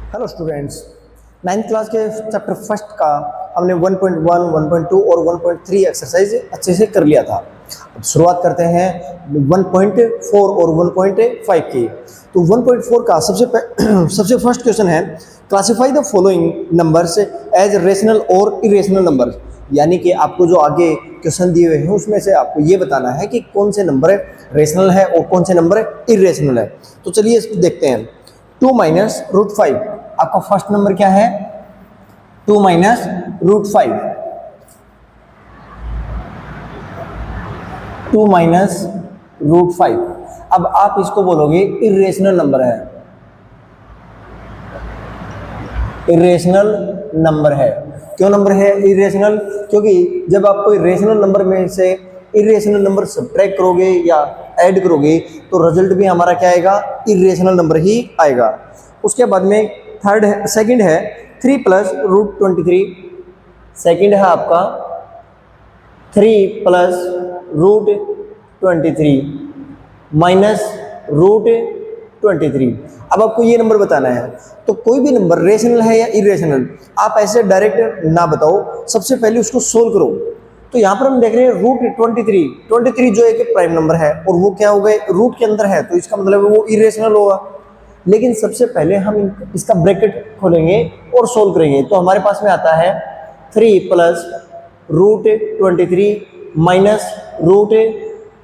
Hello students, ninth class के chapter first का हमने 1.1, 1.2 और 1.3 एक्सरसाइज अच्छे से कर लिया था। अब शुरुआत करते हैं 1.4 और 1.5 की। तो 1.4 का सबसे फर्स्ट क्वेश्चन है, classify the following numbers as rational और इरेशनल नंबर। यानी कि आपको जो आगे क्वेश्चन दिए हुए हैं उसमें से आपको ये बताना है कि कौन से नंबर रेशनल है और कौन से नंबर इरेशनल है। तो चलिए इसको देखते हैं। 2 माइनस रूट 5, आपका फर्स्ट नंबर क्या है? 2 माइनस रूट 5, 2 माइनस रूट 5। अब आप इसको बोलोगे इरेशनल नंबर है, इरेशनल नंबर है। क्यों नंबर है इरेशनल? क्योंकि जब आप कोई रेशनल नंबर में से इरेशनल नंबर सब्ट्रैक्ट करोगे या ऐड करोगे तो रिजल्ट भी हमारा क्या आएगा? इरेशनल नंबर ही आएगा। उसके बाद में सेकंड है 3 प्लस रूट 23। सेकंड है आपका 3 प्लस रूट 23 माइनस रूट 23। अब आपको ये नंबर बताना है। तो कोई भी नंबर रेशनल है या इरेशनल, आप ऐसे डायरेक्ट ना बताओ, सबसे पहले उसको सोल्व करो। तो यहाँ पर हम देख रहे हैं रूट 23 जो एक प्राइम नंबर है और वो क्या हो गए? रूट के अंदर है, तो इसका मतलब वो इरेशनल होगा। लेकिन सबसे पहले हम इसका ब्रैकेट खोलेंगे और सोल्व करेंगे। तो हमारे पास में आता है 3 प्लस रूट 23 माइनस रूट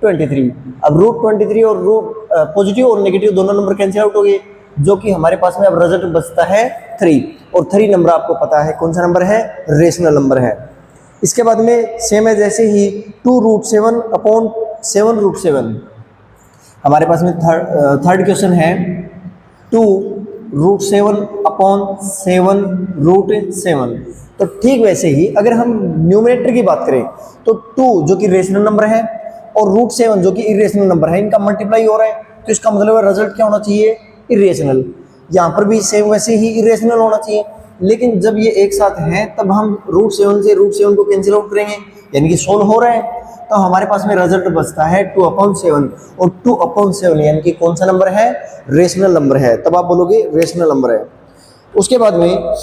23। अब रूट 23 और रूट पॉजिटिव और नेगेटिव दोनों नंबर कैंसिल आउट हो गए, जो कि हमारे पास में अब रिजल्ट बचता है 3। और 3 नंबर आपको पता है कौन सा नंबर है? रेशनल नंबर है। इसके बाद में सेम है जैसे ही 2 रूट 7 अपॉन 7 रूट 7। हमारे पास में थर्ड क्वेश्चन है 2 रूट 7 अपॉन 7 रूट 7। तो ठीक वैसे ही अगर हम न्यूमरेटर की बात करें तो 2 जो कि रेशनल नंबर है और रूट 7 जो कि इरेशनल नंबर है, इनका मल्टीप्लाई हो रहा है, तो इसका मतलब रिजल्ट क्या होना चाहिए? इरेशनल। यहाँ पर भी सेम वैसे ही इरेशनल होना चाहिए। लेकिन जब ये एक साथ हैं तब हम रूट 7 से रूट 7 को कैंसिल आउट करेंगे, यानी कि सोल्व हो रहा है, तो हमारे पास में रिजल्ट बचता है 2/7। और 2/7 यानी कि कौन सा नंबर है? रेशनल नंबर है। तब आप बोलोगे रेशनल नंबर है। उसके बाद में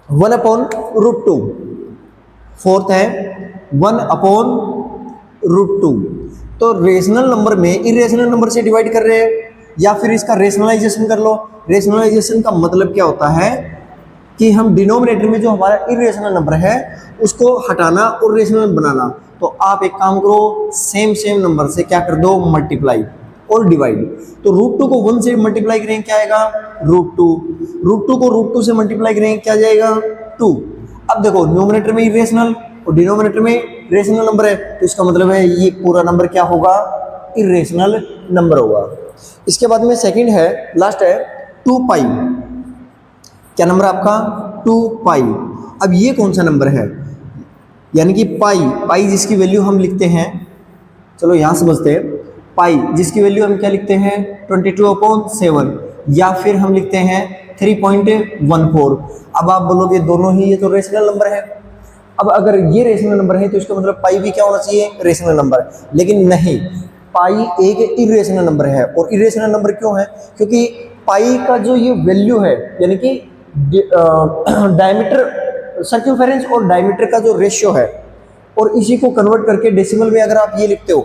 1/√2, फोर्थ है 1/√2। तो रेशनल नंबर में इरेशनल नंबर से डिवाइड कर रहे हैं, या फिर इसका रेशनलाइजेशन कर लो। रेशनलाइजेशन का मतलब क्या होता है कि हम डिनोमिनेटर में जो हमारा इरेशनल नंबर है उसको हटाना और रेशनल बनाना। तो आप एक काम करो, सेम नंबर से क्या कर दो? मल्टीप्लाई और डिवाइड। तो √2 को 1 से मल्टीप्लाई करेंगे, क्या आएगा? √2। √2 को √2 से मल्टीप्लाई करेंगे, क्या जाएगा? 2। अब देखो, न्यूमरेटर में इरेशनल और डिनोमिनेटर में रेशनल नंबर है, तो इसका मतलब है ये पूरा नंबर क्या होगा? इरेशनल नंबर होगा। इसके बाद में सेकंड है, लास्ट है 2 पाई। क्या नंबर आपका? 2 पाई। अब ये कौन सा नंबर है? यानी कि पाई जिसकी वैल्यू हम लिखते हैं, चलो यहाँ समझते हैं। पाई जिसकी वैल्यू हम क्या लिखते हैं? 22/7, या फिर हम लिखते हैं 3.14। अब आप बोलोगे दोनों ही ये तो रेशनल नंबर है। अब अगर ये रेशनल नंबर है तो इसका मतलब पाई भी क्या होना चाहिए? Rational number. लेकिन नहीं, पाई एक इरेशनल नंबर है। और इरेशनल नंबर क्यों है? क्योंकि पाई का जो ये वैल्यू है, यानी कि डायमीटर, सर्कमफेरेंस और डायमीटर का जो रेशियो है, और इसी को कन्वर्ट करके डेसिमल में अगर आप ये लिखते हो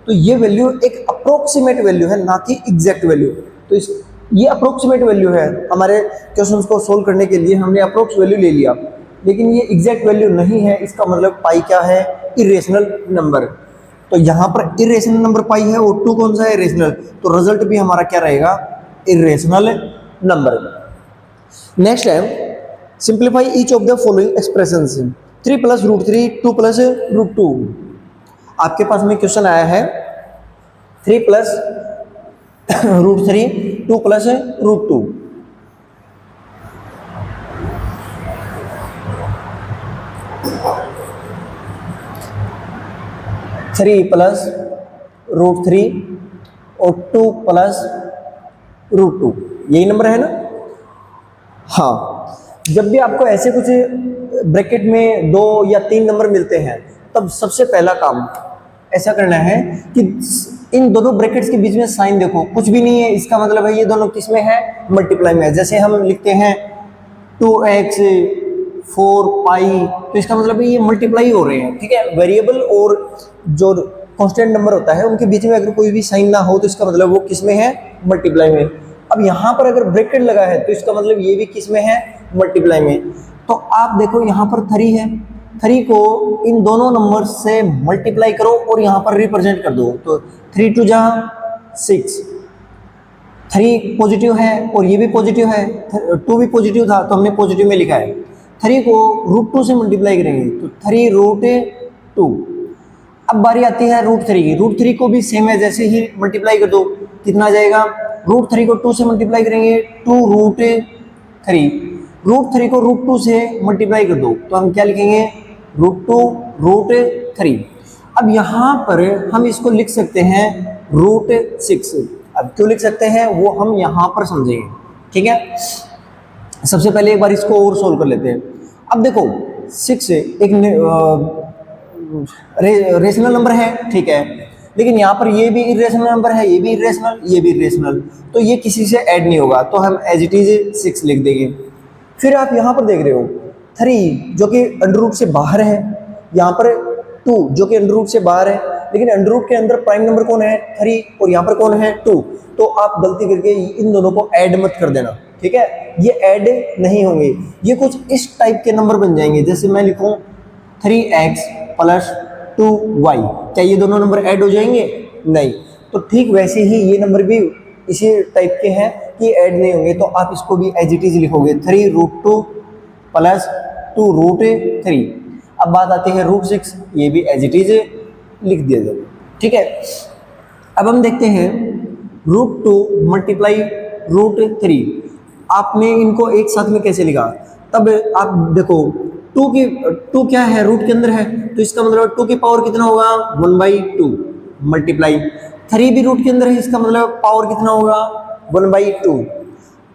तो ये वैल्यू एक अप्रोक्सीमेट वैल्यू है, ना कि एग्जैक्ट वैल्यू। तो ये अप्रोक्सीमेट वैल्यू है। हमारे क्वेश्चंस को सोल्व करने के लिए हमने अप्रोक्स वैल्यू ले लिया, लेकिन ये एग्जैक्ट वैल्यू नहीं है। इसका मतलब पाई क्या है? Irrational number. तो यहाँ पर इरेशनल नंबर पाई है और 2 कौन सा है? रेशनल। तो रिजल्ट भी हमारा क्या रहेगा? Irrational number. नेक्स्ट है simplify each of the following expressions. 3 plus root 3, 2 plus root 2। आपके पास में क्वेश्चन आया है 3 plus root 3, 2 plus root 2। Three plus root 3 और 2 प्लस रूट 2, यही नंबर है ना? हाँ। जब भी आपको ऐसे कुछ ब्रैकेट में 2 या 3 नंबर मिलते हैं, तब सबसे पहला काम ऐसा करना है कि इन दोनों ब्रैकेट्स के बीच में साइन देखो कुछ भी नहीं है, इसका मतलब है ये दोनों किस में है, मल्टीप्लाई में है। जैसे हम लिखते हैं 2x 4 पाई, तो इसका मतलब है ये मल्टीप्लाई हो रहे हैं, ठीक है। वेरिएबल और जो कांस्टेंट नंबर होता है उनके बीच में अगर कोई भी साइन ना हो तो इसका मतलब वो किस में है, मल्टीप्लाई में। अब यहाँ पर अगर ब्रैकेट लगा है तो इसका मतलब ये भी किस में है, मल्टीप्लाई में। तो आप देखो यहाँ पर 3 है, 3 को इन दोनों नंबर से मल्टीप्लाई करो और यहाँ पर रिप्रेजेंट कर दो। तो 3 2 जा 6, 3 पॉजिटिव है और ये भी पॉजिटिव है, 2 भी पॉजिटिव था तो हमने पॉजिटिव में लिखा है। 3 को √2 से मल्टीप्लाई करेंगे तो 3√2। अब बारी आती है √3 की, √3 को भी सेम है जैसे ही मल्टीप्लाई कर दो, कितना आ जाएगा, √3 को 2 से मल्टीप्लाई करेंगे 2√3, √3 को √2 से मल्टीप्लाई कर दो तो हम क्या लिखेंगे, √2√3। अब यहाँ पर हम इसको लिख सकते हैं √6। अब क्यों लिख सकते हैं वो हम यहाँ पर समझेंगे, ठीक है। सबसे पहले एक बार इसको और सोल्व कर लेते हैं। अब देखो 6 एक रेशनल नंबर है, ठीक है, लेकिन यहाँ पर ये भी इरेशनल नंबर है, ये भी इरेशनल, ये भी इरेशनल, तो ये किसी से ऐड नहीं होगा तो हम एज इट इज 6 लिख देंगे। फिर आप यहाँ पर देख रहे हो 3 जो कि अंडर रूट से बाहर है, यहाँ पर 2 जो कि अंडर रूट से बाहर है, लेकिन अंडर रूट के अंदर प्राइम नंबर कौन है, 3, और यहाँ पर कौन है, 2। तो आप गलती करके इन दोनों को ऐड मत कर देना, ठीक है, ये ऐड नहीं होंगे, ये कुछ इस टाइप के नंबर बन जाएंगे। जैसे मैं लिखूँ 3x + 2y, क्या ये दोनों नंबर ऐड हो जाएंगे, नहीं। तो ठीक वैसे ही ये नंबर भी इसी टाइप के हैं कि ऐड नहीं होंगे, तो आप इसको भी एज इट इज लिखोगे 3√2 + 2√3। अब बात आती है √6, ये भी एज इट इज लिख दिया जाए, ठीक है। अब हम देखते हैं √2 × √3, आपने इनको एक साथ में कैसे लिखा। तब आप देखो 2 क्या है, रूट के अंदर है, तो इसका मतलब 2 की पावर कितना होगा, 1/2 मल्टीप्लाई 3 भी रूट के अंदर है, इसका मतलब पावर कितना होगा, 1/2।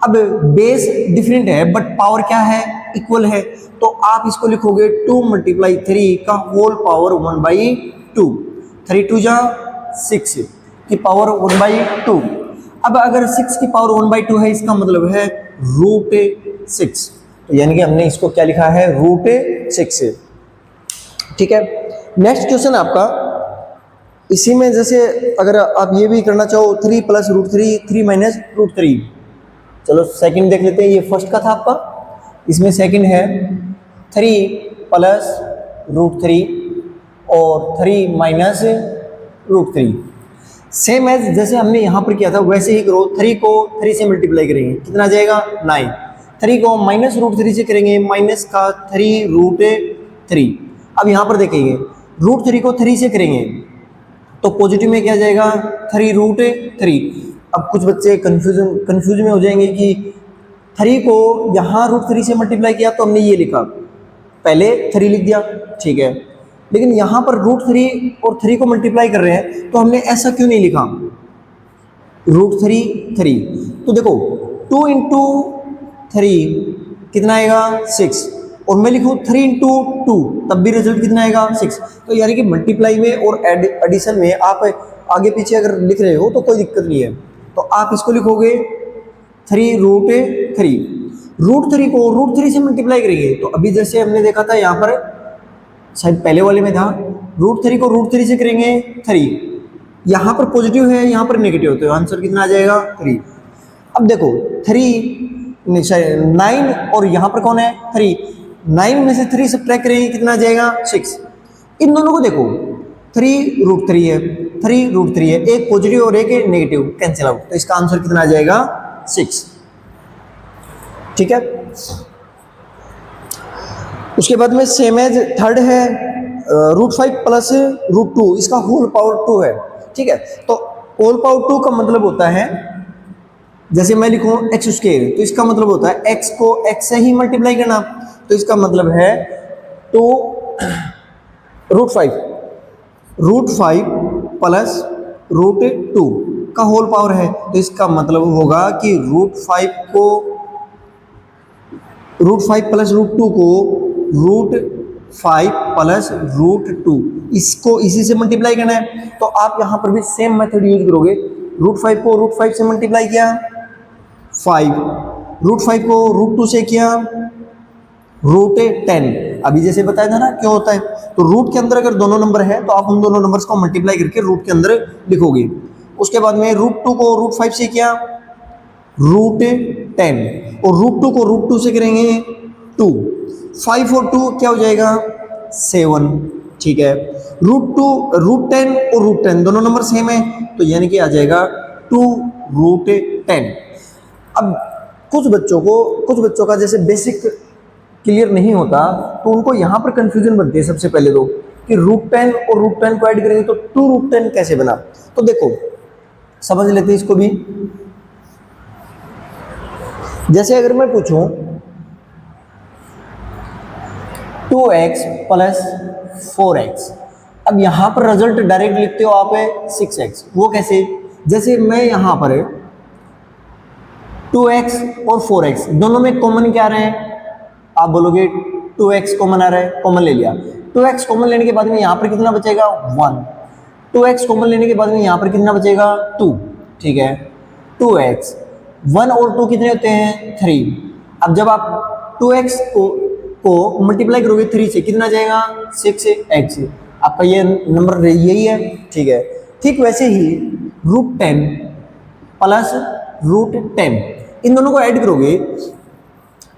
अब बेस डिफरेंट है बट पावर क्या है, इक्वल है, तो आप इसको लिखोगे 2 × 3 का होल पावर 1/2। 3 2 जा 6 की पावर 1/2। अब अगर 6 की पावर 1/2 है, इसका मतलब है √6, तो यानी कि हमने इसको क्या लिखा है, √6, ठीक है। नेक्स्ट क्वेश्चन आपका इसी में, जैसे अगर आप ये भी करना चाहो 3 + √3, 3 - √3। चलो सेकंड देख लेते हैं, ये फर्स्ट का था आपका, इसमें सेकंड है 3 + √3 और 3 - √3। सेम एज जैसे हमने यहाँ पर किया था वैसे ही करो। 3 को 3 से मल्टीप्लाई करेंगे, कितना आ जाएगा, 9। 3 को -√3 से करेंगे, माइनस का 3√3। अब यहाँ पर देखेंगे √3 को 3 से करेंगे तो पॉजिटिव में क्या जाएगा, 3√3। अब कुछ बच्चे कंफ्यूज में हो जाएंगे कि 3 को यहाँ √3 से मल्टीप्लाई किया तो हमने ये लिखा, पहले 3 लिख दिया, ठीक है, लेकिन यहाँ पर √3 और 3 को मल्टीप्लाई कर रहे हैं तो हमने ऐसा क्यों नहीं लिखा, √3 तो देखो 2 × 3 कितना आएगा, 6, और मैं लिखूँ 3 × 2 तब भी रिजल्ट कितना आएगा, 6। तो यानी कि मल्टीप्लाई में और एडिशन में आप आगे पीछे अगर लिख रहे हो तो कोई दिक्कत नहीं है, तो आप इसको लिखोगे 3√3। √3 को √3 से मल्टीप्लाई करेंगे तो अभी जैसे हमने देखा था यहाँ पर, शायद पहले वाले में था, √3 को √3 से करेंगे 3, यहाँ पर पॉजिटिव है, यहाँ पर नेगेटिव, तो आंसर कितना आ जाएगा, 3। अब देखो 9 और यहाँ पर कौन है, 3, 9 में से 3 सब्ट्रैक्ट करेंगे, कितना आ जाएगा, 6। इन दोनों को देखो 3√3 है, 3√3 है, एक पॉजिटिव और एक नेगेटिव, कैंसिल आउट, तो इसका आंसर कितना आ जाएगा, 6, ठीक है। उसके बाद में सेम एज थर्ड है √5 + √2, इसका होल पावर 2 है, ठीक है। तो होल पावर 2 का मतलब होता है, जैसे मैं लिखूं x², तो इसका मतलब होता है x को x से ही मल्टीप्लाई करना, तो इसका मतलब है तो √5 + √2 का होल पावर है, तो इसका मतलब होगा कि √5 + √2 को √5 + √2 इसको इसी से मल्टीप्लाई करना है, तो आप यहाँ पर भी सेम मेथड यूज करोगे। √5 को √5 से मल्टीप्लाई किया 5, √5 को √2 से किया √10। अभी जैसे बताया था ना क्यों होता है, तो रूट के अंदर अगर दोनों नंबर है तो आप उन दोनों नंबर्स को मल्टीप्लाई करके रूट के अंदर लिखोगे। उसके बाद में √2 को √5 से किया √10, और √2 को √2 से करेंगे 2, 5 और 2 क्या हो जाएगा 7, ठीक है। √2 √10 और √10 दोनों नंबर सेम है, तो यानी कि आ जाएगा 2√10। अब कुछ बच्चों का जैसे बेसिक क्लियर नहीं होता तो उनको यहाँ पर कंफ्यूजन बनती है सबसे पहले तो, कि √10 और √10 को ऐड करेंगे तो 2√10 कैसे बना। तो देखो समझ लेते हैं इसको भी। जैसे अगर मैं पूछूं 2x + 4x, अब यहां पर रिजल्ट डायरेक्ट लिखते हो आप 6x, वो कैसे? जैसे मैं यहां पर 2x और 4x दोनों में कॉमन क्या आ रहे हैं, आप बोलोगे 2x कॉमन आ रहा है, कॉमन ले लिया। 2x कॉमन लेने के बाद में यहां पर कितना बचेगा 1, 2x कॉमन लेने के बाद में यहां पर कितना बचेगा 2, ठीक है। 2x 1 और 2 कितने होते हैं 3। अब जब आप 2x को मल्टीप्लाई करोगे 3 से कितना जाएगा 6x, आपका ये नंबर यही है, ठीक है। ठीक वैसे ही √10 + √10 इन दोनों को ऐड करोगे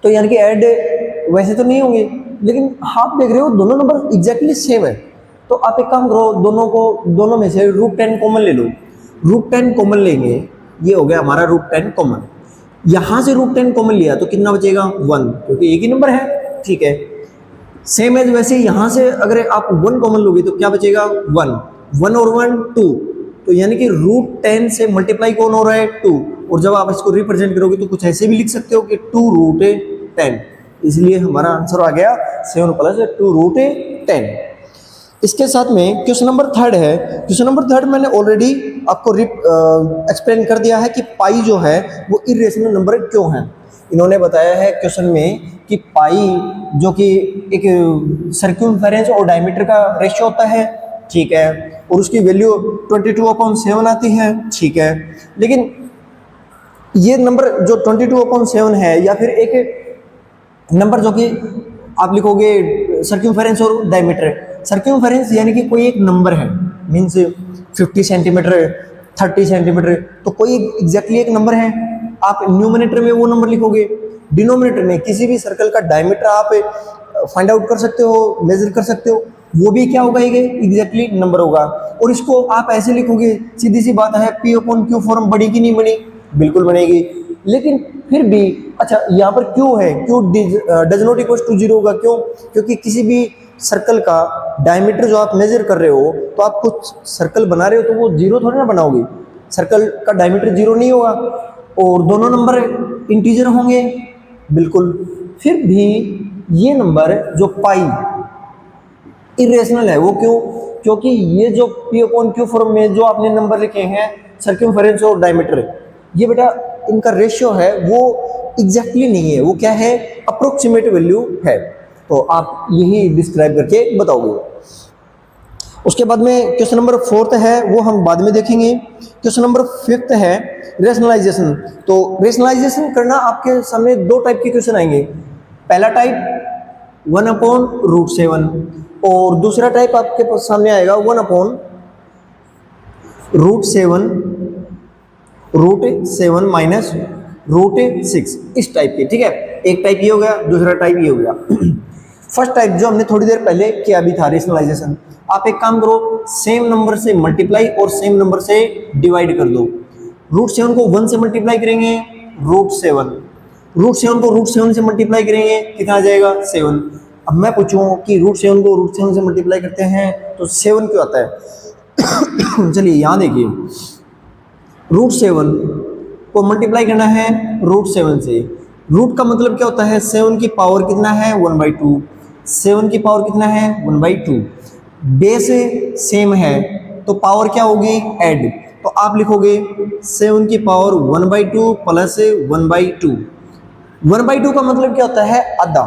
तो यानी कि ऐड वैसे तो नहीं होंगे, लेकिन आप देख रहे हो दोनों नंबर एग्जैक्टली सेम है, तो आप एक काम करो दोनों में से √10 कॉमन ले लो। √10 कॉमन लेंगे, ये हो गया हमारा √10 कॉमन। यहाँ से √10 कॉमन लिया तो कितना बचेगा 1, क्योंकि एक ही नंबर है, ठीक है। सेम एज वैसे यहाँ से अगर आप 1 कॉमन लोगे तो क्या बचेगा 1, 1 और 1 2, तो यानी कि √10 से मल्टीप्लाई कौन हो रहा है 2, और जब आप इसको रिप्रेजेंट करोगे तो कुछ ऐसे भी लिख सकते हो कि 2√10, इसलिए हमारा आंसर आ गया 7 + 2√10। इसके साथ में क्वेश्चन नंबर 3 है। क्वेश्चन नंबर 3 मैंने ऑलरेडी आपको एक्सप्लेन कर दिया है कि पाई जो है वो इरेशनल नंबर क्यों है। इन्होंने बताया है क्वेश्चन में कि पाई जो कि एक सर्कमफेरेंस और डायमीटर का रेशियो होता है, ठीक है, और उसकी वैल्यू 22/7 आती है, ठीक है। लेकिन ये नंबर जो 22/7 है, या फिर एक नंबर जो कि आप लिखोगे सर्कमफेरेंस और डायमीटर, सर्कमफेरेंस यानी कि कोई एक नंबर है, मीन्स 50 सेंटीमीटर 30 सेंटीमीटर, तो कोई एग्जैक्टली एक नंबर है, आप न्यूमरेटर में वो नंबर लिखोगे, डिनोमिनेटर में किसी भी सर्कल का डायमीटर आप फाइंड आउट कर सकते हो, मेजर कर सकते हो, वो भी क्या होगा ये एग्जैक्टली नंबर होगा। और इसको आप ऐसे लिखोगे, सीधी सी बात है P/Q फॉर्म बड़ी कि नहीं बनी, बिल्कुल बनेगी। लेकिन फिर भी अच्छा यहाँ पर क्यों है, क्यों डज नॉट इक्वल टू 0 होगा, क्यों? क्योंकि किसी भी सर्कल का डायमीटर जो आप मेजर कर रहे हो, तो आप कुछ सर्कल बना रहे हो तो वो 0 थोड़ी ना बनाओगे, सर्कल का डायमीटर 0 नहीं होगा, और दोनों नंबर इंटीजर होंगे, बिल्कुल। फिर भी ये नंबर जो पाई इरेशनल है, वो क्यों? क्योंकि ये जो P/Q फॉर्म में जो आपने नंबर लिखे हैं सर्कमफेरेंस और डायमीटर, ये बेटा इनका रेशियो है वो एग्जैक्टली नहीं है, वो क्या है अप्रोक्सीमेट वैल्यू है, तो आप यही डिस्क्राइब करके बताओगे। उसके बाद में क्वेश्चन नंबर 4 है, वो हम बाद में देखेंगे। क्वेश्चन नंबर 5 है रेशनलाइजेशन। तो रेशनलाइजेशन करना आपके सामने 2 टाइप के क्वेश्चन आएंगे। पहला टाइप 1/√7 और दूसरा टाइप आपके सामने आएगा 1/√7 -√6 इस टाइप के, ठीक है। एक टाइप ये हो गया, दूसरा टाइप ये हो गया। फर्स्ट टाइप जो हमने थोड़ी देर पहले किया भी था रेशनलाइजेशन, आप एक काम करो, सेम नंबर से मल्टीप्लाई और सेम नंबर से डिवाइड कर दो। √7 को 1 से मल्टीप्लाई करेंगे √7, √7 को √7 से मल्टीप्लाई करेंगे कितना आ जाएगा 7। अब मैं पूछूं कि √7 को √7 से मल्टीप्लाई करते हैं तो 7 क्यों आता है? चलिए यहाँ देखिए, √7 को मल्टीप्लाई करना है √7 से, रूट का मतलब क्या होता है 7 की पावर कितना है 1/2, 7 की पावर कितना है 1/2, बेस सेम है तो पावर क्या होगी ऐड, तो आप लिखोगे 7 की पावर 1/2 + 1/2, 1/2 का मतलब क्या होता है आधा,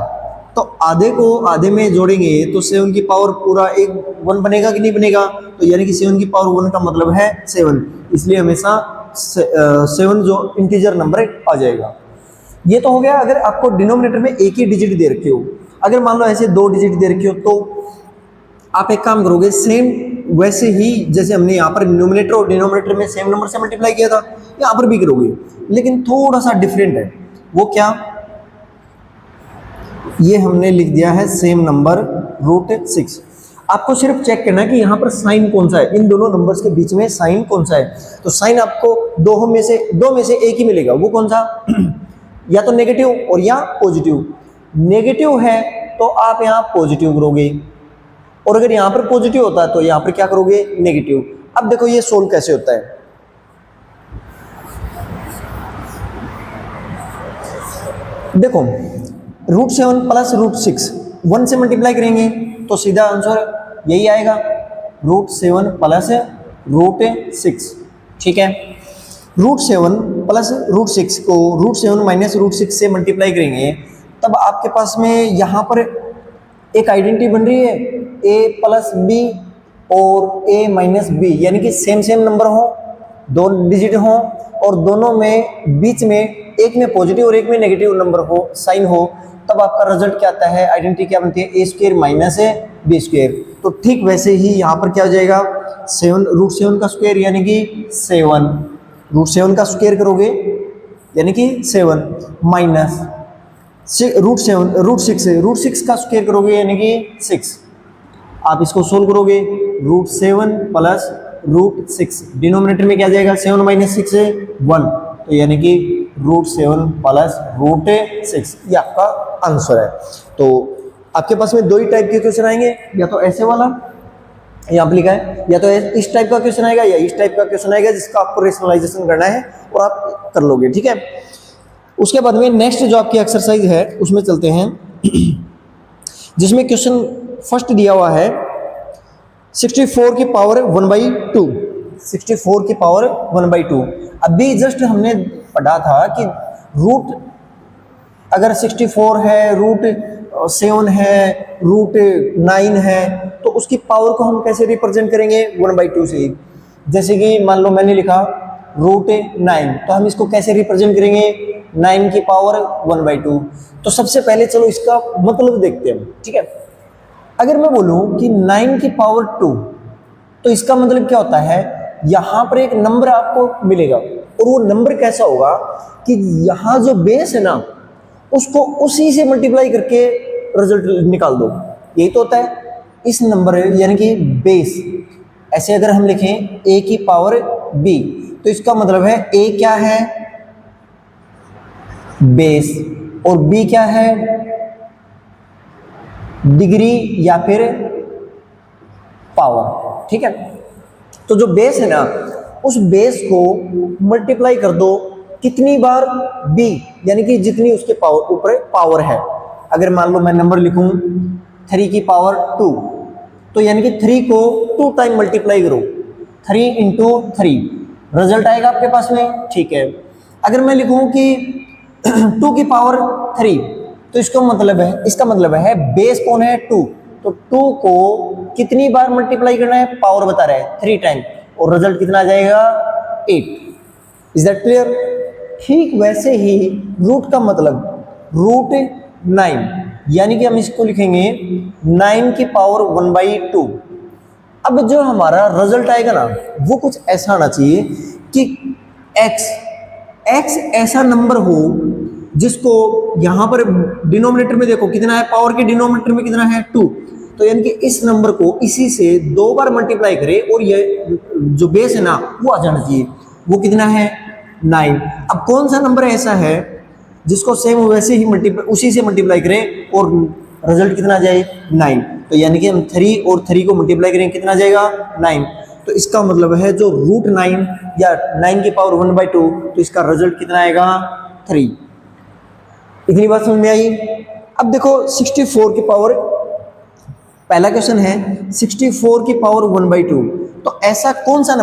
तो तो आधे को आधे में जोड़ेंगे तो 7 की पावर पूरा एक 1 बनेगा कि नहीं बनेगा, तो यानी कि 7 की पावर 1 का मतलब है 7, इसलिए हमेशा 7 जो इंटीजर नंबर आ जाएगा। ये तो हो गया अगर आपको डिनोमिनेटर में एक ही डिजिट दे रखे हो। अगर मान लो ऐसे 2 डिजिट दे रखे हो तो आप एक काम करोगे, सेम वैसे ही जैसे हमने यहाँ पर न्यूमिनेटर और डिनोमिनेटर में सेम नंबर से मल्टीप्लाई किया था, यहाँ पर भी करोगे, लेकिन थोड़ा सा डिफरेंट है। वो क्या, ये हमने लिख दिया है सेम नंबर √6। आपको सिर्फ चेक करना है कि यहाँ पर साइन कौन सा है, इन दोनों नंबर्स के बीच में साइन कौन सा है। तो साइन आपको दो में से एक ही मिलेगा, वो कौन सा या तो नेगेटिव और या पॉजिटिव। नेगेटिव है तो आप यहाँ पॉजिटिव करोगे, और अगर यहाँ पर पॉजिटिव होता है तो यहाँ पर क्या करोगे, नेगेटिव। अब देखो ये सोल्व कैसे होता है। देखो √7 प्लस √6 1 से मल्टीप्लाई करेंगे तो सीधा आंसर यही आएगा, √7 प्लस √6। ठीक है, √7 प्लस √6 को √7 माइनस √6 से मल्टीप्लाई करेंगे, तब आपके पास में यहाँ पर एक आइडेंटिटी बन रही है a प्लस बी और a माइनस बी, यानी कि सेम नंबर हो, 2 डिजिट हो और दोनों में बीच में एक में पॉजिटिव और एक में नेगेटिव नंबर हो, साइन हो, तब आपका रिजल्ट क्या आता है, आइडेंटिटी क्या बनती है, a² माइनस b²। तो ठीक वैसे ही यहाँ पर क्या हो जाएगा, √7 का स्क्वायर यानी कि 7, √7 का स्क्वायर करोगे यानी कि 7 माइनस √6 का स्क्वायर करोगे यानी कि 6। आप इसको सोल्व करोगे, √7 प्लस √6 डिनोमिनेटर में क्या जाएगा, 7 माइनस 6 है 1, तो यानी कि √7 प्लस √6 ये आपका आंसर है। तो आपके पास में 2 ही टाइप के क्वेश्चन आएंगे, या तो ऐसे वाला यहाँ पर लिखा है, या तो इस टाइप का क्वेश्चन आएगा या इस टाइप का क्वेश्चन आएगा, जिसका आपको रेशनलाइजेशन करना है और आप कर लोगे। ठीक है, उसके बाद में नेक्स्ट जो आपकी एक्सरसाइज है उसमें चलते हैं, जिसमें क्वेश्चन फर्स्ट दिया हुआ है 64 की पावर 1/2, 64 की पावर 1/2। अभी जस्ट हमने पढ़ा था कि रूट अगर 64 है, √7 है, √9 है, तो उसकी पावर को हम कैसे रिप्रेजेंट करेंगे, 1/2 से। जैसे कि मान लो मैंने लिखा √9, तो हम इसको कैसे रिप्रेजेंट करेंगे, 9 की पावर 1/2। तो सबसे पहले चलो इसका मतलब देखते हैं। ठीक है, अगर मैं बोलूं कि 9 की पावर 2, तो इसका मतलब क्या होता है, यहां पर एक नंबर आपको मिलेगा, और वो नंबर कैसा होगा कि यहां जो बेस है ना, उसको उसी से मल्टीप्लाई करके रिजल्ट निकाल दो। यही तो होता है इस नंबर यानी कि बेस। ऐसे अगर हम लिखें a की पावर b, तो इसका मतलब है a क्या है, बेस, और b क्या है, डिग्री या फिर पावर। ठीक है, तो जो बेस है ना, उस बेस को मल्टीप्लाई कर दो कितनी बार, b, यानी कि जितनी उसके पावर ऊपर पावर है। अगर मान लो मैं नंबर लिखूं 3 की पावर 2, तो यानी कि 3 को 2 टाइम मल्टीप्लाई करो, 3 × 3 रिजल्ट आएगा आपके पास में। ठीक है, अगर मैं लिखूं कि 2 की पावर 3, तो इसका मतलब है बेस कौन है, 2, तो 2 को कितनी बार मल्टीप्लाई करना है, पावर बता रहा है 3 टाइम, और रिजल्ट कितना आ जाएगा, 8। Is that clear. ठीक वैसे ही रूट का मतलब √9, यानी कि हम इसको लिखेंगे 9 की पावर 1/2। अब जो हमारा रिजल्ट आएगा ना, वो कुछ ऐसा आना चाहिए कि x ऐसा नंबर हो जिसको यहां पर डिनोमिनेटर में देखो कितना है, पावर के डिनोमिनेटर में कितना है, 2, तो यानी कि इस नंबर को इसी से 2 बार मल्टीप्लाई करे, और ये जो बेस है ना वो आ जाना चाहिए। वो कितना है, 9। अब कौन सा नंबर ऐसा है जिसको सेम वैसे ही उसी से मल्टीप्लाई करें और रिजल्ट कितना आ जाए, 9। तो यानी कि हम 3 और 3 को मल्टीप्लाई करें, कितना जाएगा, 9। तो इसका मतलब है जो √9 या 9 की पावर 1/2, तो इसका रिजल्ट कितना आएगा, 3। इतनी बात समझ में आई। अब देखो 64 की पावर, पहला क्वेश्चन है 64 की पावर 1/2, तो ऐसा कौन सा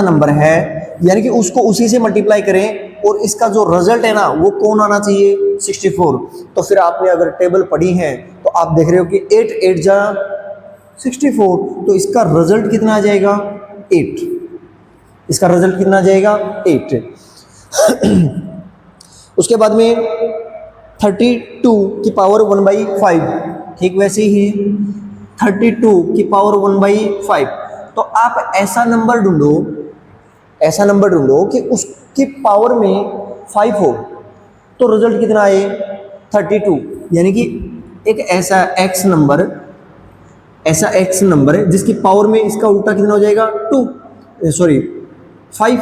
नंबर है, यानी कि उसको उसी से मल्टीप्लाई करें और इसका जो रिजल्ट है ना वो कौन आना चाहिए, 64। तो फिर आपने अगर टेबल पढ़ी है तो आप देख रहे हो कि 8 8 जा 64, तो इसका रिजल्ट कितना आ जाएगा 8। इसका रिजल्ट कितना आ जाएगा 8। उसके बाद में 32 की पावर 1/5, ठीक वैसे ही 32 की पावर 1/5। तो आप ऐसा नंबर ढूंढो कि उसकी पावर में 5 हो, तो रिजल्ट कितना आए 32। यानी कि एक ऐसा x नंबर है जिसकी पावर में इसका उल्टा कितना हो जाएगा 5।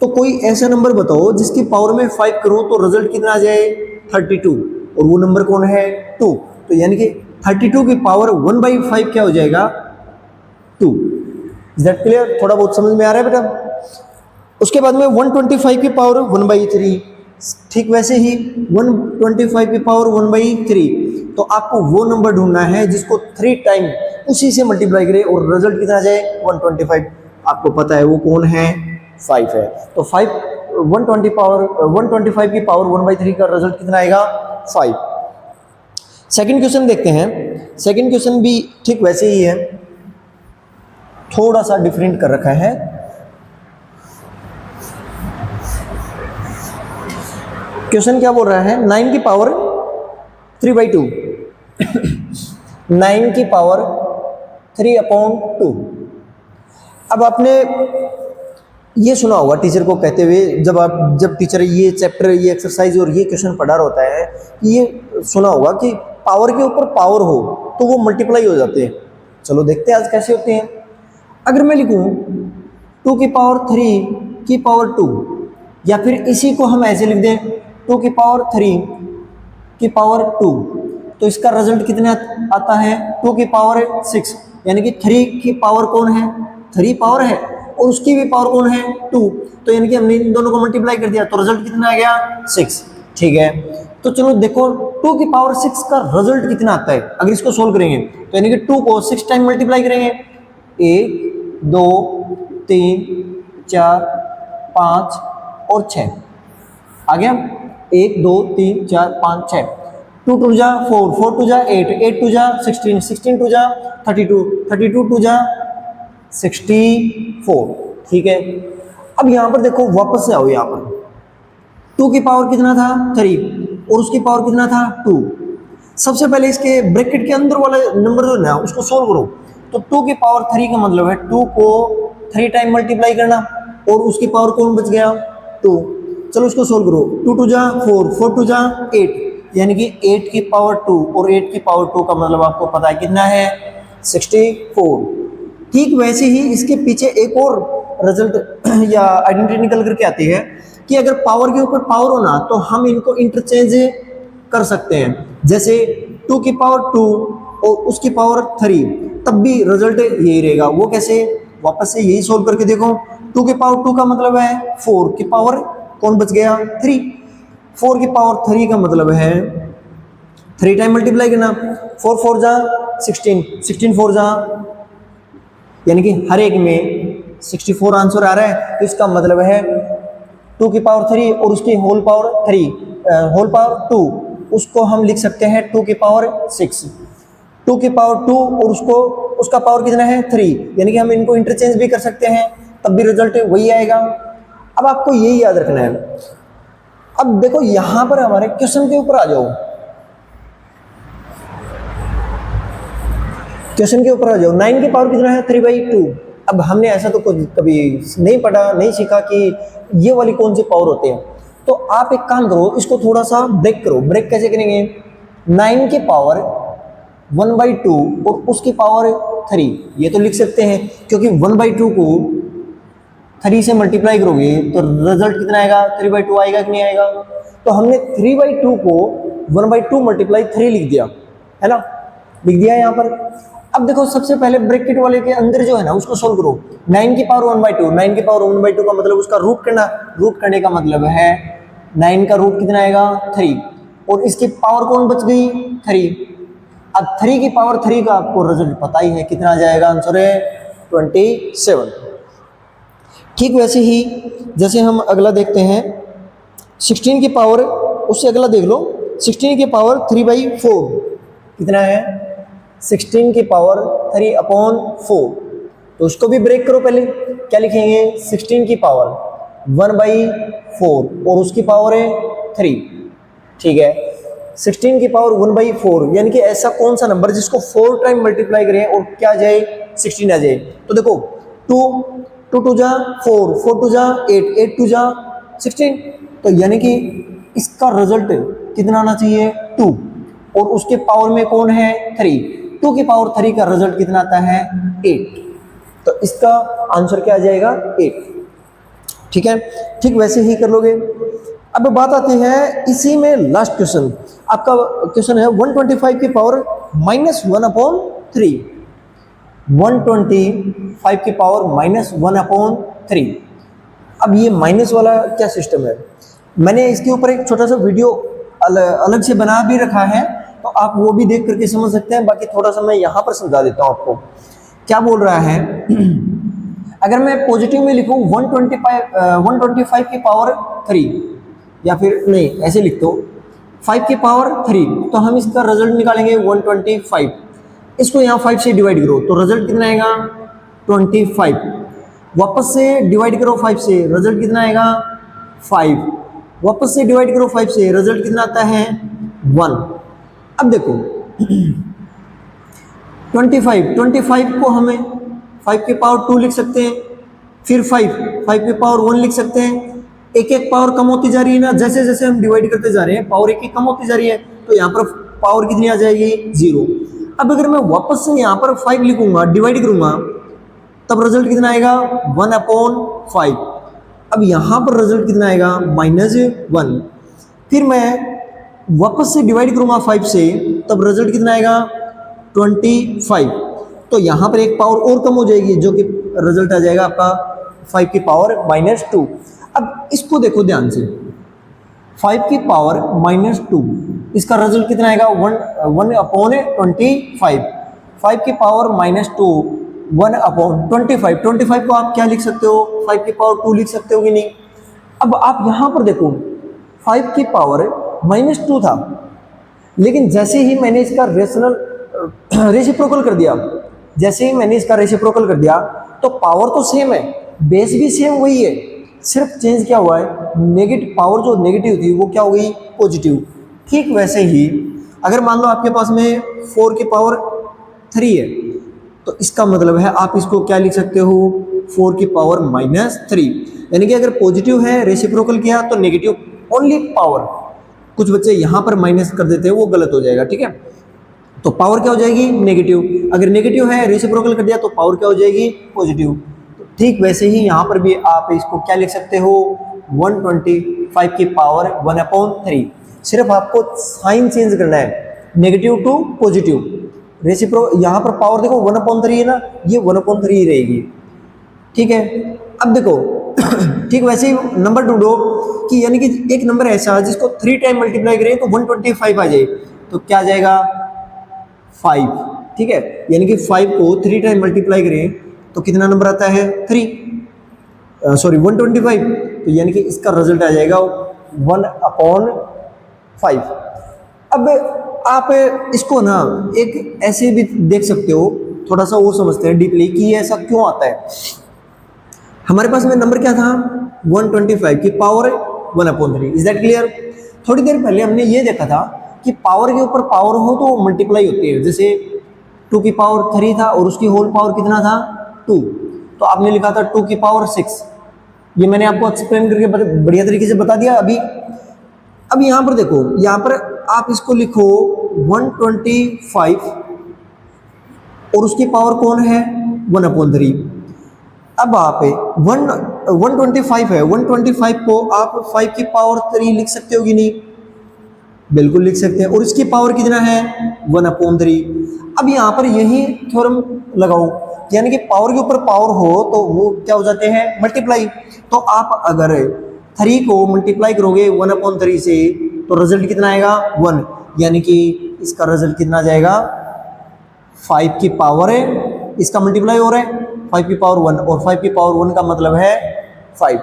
तो कोई ऐसा नंबर बताओ जिसकी पावर में 5 करो तो रिजल्ट कितना आ जाए 32, और वो नंबर कौन है 2। तो यानी कि 32 की पावर 1/5 क्या हो जाएगा 2। Is that clear? थोड़ा बहुत समझ में आ रहा है बेटा? उसके बाद में 125 की पावर 1/3, ठीक वैसे ही 125 की पावर 1/3। तो आपको वो नंबर ढूंढना है जिसको 3 टाइम उसी से मल्टीप्लाई करे और रिजल्ट कितना आ जाए 125। आपको पता है वो कौन है 5 है। तो 125 की पावर 1/3 का रिजल्ट कितना आएगा 5। सेकंड क्वेश्चन देखते हैं। सेकंड क्वेश्चन भी ठीक वैसे ही है, थोड़ा सा डिफरेंट कर रखा है। क्वेश्चन क्या बोल रहा है 9 की पावर 3/2 9 की पावर 3/2। अब आपने ये सुना होगा टीचर को कहते हुए, जब टीचर ये चैप्टर, ये एक्सरसाइज और ये क्वेश्चन पढ़ा रहा होता है, ये सुना होगा कि पावर के ऊपर पावर हो तो वो मल्टीप्लाई हो जाते हैं। चलो देखते हैं आज कैसे होते हैं। अगर मैं लिखूं 2 की पावर 3 की पावर 2, या फिर इसी को हम ऐसे लिख दें 2 की पावर 3 की पावर 2, तो इसका रिजल्ट कितना आता है 2 की पावर 6। यानी कि 3 की पावर कौन है 3 पावर है, और उसकी भी पावर कौन है 2। तो यानी कि हमने इन दोनों को मल्टीप्लाई कर दिया तो रिजल्ट कितना आ गया 6। ठीक है, तो चलो देखो 2 की पावर 6 का रिजल्ट कितना आता है। अगर इसको सोल्व करेंगे तो यानी कि 2 को 6 टाइम मल्टीप्लाई करेंगे, 1 2 3 4 5 और 6 आ गया। 1 2 3 4 5 6, 2 2 जा 4, 4 2 जा 8, 8 2 जा 16, 16 2 जा 32, 32 2 जा 64। ठीक है, अब यहां पर देखो वापस से आओ, यहां पर 2 की पावर कितना था 3 और उसकी पावर कितना था 2। सबसे पहले इसके ब्रैकेट के अंदर वाला नंबर जो है ना उसको सोल्व करो। तो 2 की पावर 3 का मतलब है 2 को 3 टाइम मल्टीप्लाई करना, और उसकी पावर कौन बच गया 2। चलो इसको सोल्व करो, 2 2 जा 4, 4 2 जा 8, यानी कि 8 की पावर 2 और 8 की पावर 2 का मतलब आपको पता है कितना है 64। ठीक वैसे ही इसके पीछे एक और रिजल्ट या आइडेंटिटी निकल करके आती है कि अगर पावर के ऊपर पावर हो ना तो हम इनको इंटरचेंज कर सकते हैं। जैसे 2 की पावर 2 और उसकी पावर 3, तब भी रिजल्ट यही रहेगा। वो कैसे, वापस से यही सोल्व करके देखो। 2 की पावर 2 का मतलब है 4 की पावर कौन बच गया 3, 4 की पावर 3 का मतलब है 3 टाइम मल्टीप्लाई करना, 4 4 जा 16, 16 4 जा, यानी कि हर एक में 64 आंसर आ रहा है। तो इसका मतलब है 2 की पावर 3 और उसकी होल पावर 2, उसको हम लिख सकते हैं 2 की पावर 6। 2 की पावर 2 और उसका पावर कितना है 3, यानी कि हम इनको इंटरचेंज भी कर सकते हैं, तब भी रिजल्ट वही आएगा। अब आपको यही याद रखना है। अब देखो यहां पर हमारे क्वेश्चन के ऊपर आ जाओ, क्वेश्चन के ऊपर आ जाओ। 9 की पावर कितना है 3/2। अब हमने ऐसा तो कभी नहीं पढ़ा, नहीं सीखा कि ये वाली कौन सी पावर होते हैं। तो आप एक काम करो, इसको थोड़ा सा ब्रेक करो। ब्रेक कैसे करेंगे, 9 की पावर 1/2 और उसकी पावर 3, ये तो लिख सकते हैं क्योंकि 1/2 को 3 से मल्टीप्लाई करोगे तो रिजल्ट कितना आएगा 3/2 आएगा कि नहीं आएगा। तो हमने 3/2 को 1/2 मल्टीप्लाई 3 लिख दिया है ना, लिख दिया यहाँ पर। अब देखो सबसे पहले ब्रैकेट वाले के अंदर जो है ना उसको सोल्व करो। 9 की पावर 1/2, 9 की पावर 1/2 का मतलब उसका रूट करना, रूट करने का मतलब है 9 का रूट कितना आएगा 3, और इसकी पावर कौन बच गई 3। अब 3 की पावर 3 का आपको रिजल्ट पता ही है कितना आ जाएगा, आंसर है 27। ठीक वैसे ही जैसे हम अगला देखते हैं 16 की पावर उससे अगला देख लो, 16 की पावर 3/4 कितना है, 16 की पावर 3/4, तो उसको भी ब्रेक करो। पहले क्या लिखेंगे, 16 की पावर 1/4 और उसकी पावर है 3, ठीक है। 16 की पावर 1/4 यानी कि ऐसा कौन सा नंबर जिसको 4 टाइम मल्टीप्लाई करें और क्या आ जाए, 16 आ जाए। तो देखो 2 2 जा 4, 4 2 जा 8, 8 2 जा 16, तो यानी कि इसका रिजल्ट कितना आना चाहिए, 2, और उसके पावर में कौन है, 3, 2 की पावर 3 का रिजल्ट कितना आता है, 8, तो इसका आंसर क्या आ जाएगा, 8, ठीक है। ठीक वैसे ही कर लोगे। अब बात आती है इसी में लास्ट क्वेश्चन, आपका क्वेश्चन है 125 की पावर -1/3, 125 की पावर -1/3। अब ये माइनस वाला क्या सिस्टम है, मैंने इसके ऊपर एक छोटा सा वीडियो अलग से बना भी रखा है, तो आप वो भी देख करके समझ सकते हैं। बाकी थोड़ा सा मैं यहाँ पर समझा देता हूँ आपको क्या बोल रहा है। अगर मैं पॉजिटिव में लिखूँ 125 की पावर 3, या फिर नहीं ऐसे लिख दो 5 की पावर 3, तो हम इसका रिजल्ट निकालेंगे 125। इसको यहाँ 5 से डिवाइड करो तो रिजल्ट कितना आएगा, 25। वापस से डिवाइड करो 5 से, रिजल्ट कितना आएगा, 5। वापस से डिवाइड करो 5 से, रिजल्ट कितना आता है, 1। अब देखो 25 को हमें 5 की पावर 2 लिख सकते हैं, फिर 5 की पावर 1 लिख सकते हैं। एक एक पावर कम होती जा रही है ना, जैसे जैसे हम डिवाइड करते जा रहे हैं पावर एक एक कम होती जा रही है, तो यहाँ पर पावर कितनी आ जाएगी, 0। अब अगर मैं वापस से यहाँ पर 5 लिखूंगा, डिवाइड करूंगा, तब रिजल्ट कितना आएगा, 1/5। अब यहाँ पर रिजल्ट कितना आएगा, -1। फिर मैं वापस से डिवाइड करूंगा 5 से, तब रिजल्ट कितना आएगा, 25। तो यहाँ पर एक पावर और कम हो जाएगी, जो कि रिजल्ट आ जाएगा आपका 5 की पावर -2। अब इसको देखो ध्यान से, 5 की पावर -2, इसका रिजल्ट कितना आएगा, 1/25। 5 की पावर -2 1/25। 25 को आप क्या लिख सकते हो, 5 की पावर 2 लिख सकते हो कि नहीं। अब आप यहाँ पर देखो 5 की पावर -2 था, लेकिन जैसे ही मैंने इसका रेसिप्रोकल कर दिया, जैसे ही मैंने इसका रेसिप्रोकल कर दिया, तो पावर तो सेम है, बेस भी सेम वही है, सिर्फ चेंज क्या हुआ है, नेगेटिव पावर जो नेगेटिव थी वो क्या हो गई, पॉजिटिव। ठीक वैसे ही अगर मान लो आपके पास में 4 की पावर 3 है, तो इसका मतलब है आप इसको क्या लिख सकते हो, 4 की पावर -3। यानी कि अगर पॉजिटिव है रेसिप्रोकल किया तो नेगेटिव ओनली पावर, कुछ बच्चे यहाँ पर माइनस कर देते हैं, वो गलत हो जाएगा, ठीक है। तो पावर क्या हो जाएगी, नेगेटिव। अगर नेगेटिव है रेसिप्रोकल कर दिया तो पावर क्या हो जाएगी, पॉजिटिव। ठीक वैसे ही यहाँ पर भी आप इसको क्या लिख सकते हो, 125 की पावर 1/3। सिर्फ आपको साइन चेंज करना है, नेगेटिव टू पॉजिटिव। यहाँ पर पावर देखो 1/3 है ना, ये 1/3 ही रहेगी, ठीक है। अब देखो ठीक वैसे ही नंबर ढूंढो कि यानी कि एक नंबर ऐसा जिसको 3 टाइम मल्टीप्लाई करें तो 125 आ जाए, तो क्या आ जाएगा, 5, ठीक है। यानी कि 5 को 3 टाइम मल्टीप्लाई करें तो कितना नंबर आता है, 125। तो यानी कि इसका रिजल्ट आ जाएगा 1/5। अब आप इसको ना एक ऐसे भी देख सकते हो, थोड़ा सा वो समझते हैं डीपली कि ये ऐसा क्यों आता है। हमारे पास में नंबर क्या था, 125 की पावर 1/3। Is that clear. थोड़ी देर पहले हमने ये देखा था कि पावर के ऊपर पावर हो तो मल्टीप्लाई होती है, जैसे 2 की पावर 3 था और उसकी होल पावर कितना था, 2, तो आपने लिखा था 2 की पावर 6। ये मैंने आपको एक्सप्लेन करके बढ़िया तरीके से बता दिया अभी। अब यहाँ पर देखो, यहाँ पर आप इसको लिखो 125 और उसकी पावर कौन है, 1/3। अब आप 125 है, 125 को आप 5 की पावर 3 लिख सकते हो कि नहीं, बिल्कुल लिख सकते हैं। और इसकी पावर कितना है, 1/3। अब यहाँ पर यही थ्योरम लगाओ, यानी कि पावर के ऊपर पावर हो तो वो क्या हो जाते हैं, मल्टीप्लाई। तो आप अगर 3 को मल्टीप्लाई करोगे 1/3 से तो रिजल्ट कितना आएगा, 1। यानी कि इसका रिजल्ट कितना आ जाएगा, 5 की पावर है, इसका मल्टीप्लाई हो रहा है 5 की पावर 1, और 5 की पावर 1 का मतलब है 5।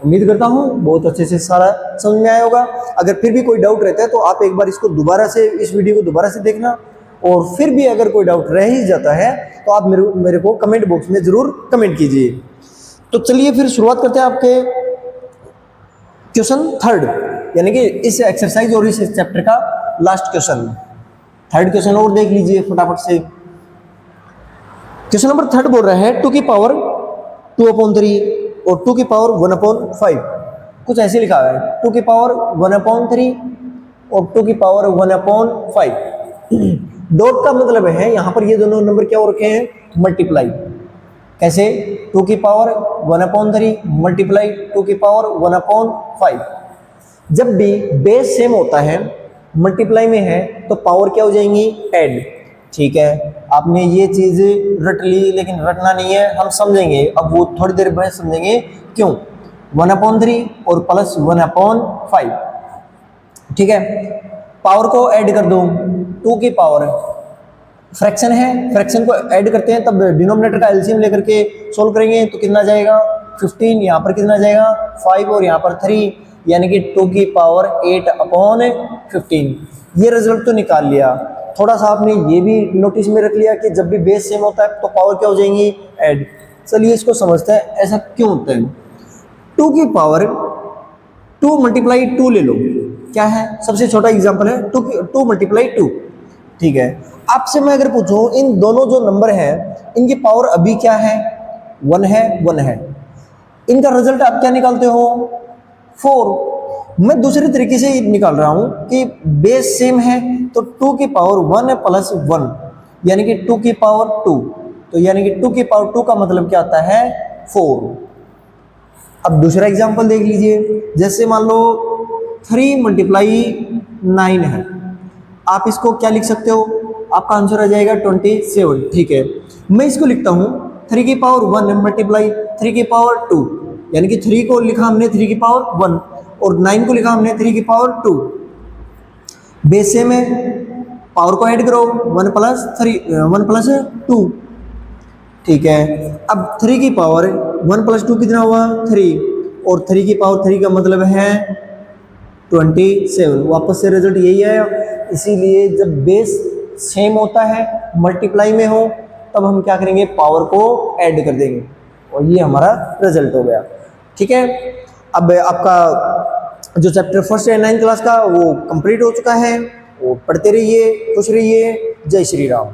उम्मीद करता हूँ बहुत अच्छे से सारा समझ में आया होगा। अगर फिर भी कोई डाउट रहता है तो आप एक बार इसको दोबारा से, इस वीडियो को दोबारा से देखना, और फिर भी अगर कोई डाउट रह ही जाता है तो आप मेरे को कमेंट बॉक्स में ज़रूर कमेंट कीजिए। तो चलिए फिर शुरुआत करते हैं आपके क्वेश्चन थर्ड, यानी कि इस एक्सरसाइज और इस चैप्टर का लास्ट क्वेश्चन, थर्ड क्वेश्चन और देख लीजिए फटाफट से। क्वेश्चन नंबर थर्ड बोल रहा है 2 की पावर 2/3 और 2 की पावर 1/5, कुछ ऐसे लिखा हुआ है 2 की पावर 1/3 और 2 की पावर 1/5। डॉट का मतलब है यहाँ पर ये दोनों नंबर क्या हो रखे हैं, मल्टीप्लाई। कैसे, 2 की पावर 1/3 मल्टीप्लाई 2 की पावर 1/5। जब भी बेस सेम होता है, मल्टीप्लाई में है, तो पावर क्या हो जाएंगी, ऐड। ठीक है, आपने ये चीज रट ली, लेकिन रटना नहीं है, हम समझेंगे अब, वो थोड़ी देर बाद समझेंगे क्यों। 1/3 और प्लस 1/5, ठीक है। पावर को ऐड कर दो, 2 की पावर, फ्रैक्शन है, फ्रैक्शन को ऐड करते हैं, तब डिनोमिनेटर का एलसीएम लेकर के सोल्व करेंगे तो कितना जाएगा 15, यहाँ पर कितना जाएगा 5 और यहाँ पर 3, यानी कि 2 की पावर 8/15। ये रिजल्ट तो निकाल लिया। थोड़ा सा आपने ये भी नोटिस में रख लिया कि जब भी बेस सेम होता है तो पावर क्या हो जाएंगी, ऐड। चलिए इसको समझते हैं ऐसा क्यों होता है। 2 की पावर 2 मल्टीप्लाई 2 ले लो, क्या है, सबसे छोटा एग्जांपल है 2 मल्टीप्लाई 2। ठीक है, आपसे मैं अगर पूछूं इन दोनों जो नंबर है इनकी पावर अभी क्या है, 1 है, 1 है, इनका रिजल्ट आप क्या निकालते हो, 4। मैं दूसरे तरीके से निकाल रहा हूं कि बेस सेम है तो 2 की पावर 1 प्लस 1, यानी कि 2 की पावर 2, तो यानी कि 2 की पावर 2 का मतलब क्या आता है, 4। अब दूसरा एग्जांपल देख लीजिए, जैसे मान लो 3 मल्टीप्लाई 9 है, आप इसको क्या लिख सकते हो, आपका आंसर आ जाएगा 27। ठीक है, मैं इसको लिखता हूं 3 की पावर 1 मल्टीप्लाई 3 की पावर 2, यानी कि 3 को लिखा हमने 3 की पावर 1 और 9 को लिखा हमने 3 की पावर 2। बेस सेम है, पावर को ऐड करो, 1 प्लस 2। ठीक है, अब 3 की पावर 1 प्लस 2 कितना हुआ, 3, और 3 की पावर 3 का मतलब है 27। वापस से रिजल्ट यही आया। इसीलिए जब बेस सेम होता है, मल्टीप्लाई में हो, तब हम क्या करेंगे, पावर को ऐड कर देंगे, और ये हमारा रिजल्ट हो गया। ठीक है, अब आपका जो चैप्टर फर्स्ट है 9th क्लास का वो कंप्लीट हो चुका है। वो पढ़ते रहिए, खुश रहिए, जय श्री राम।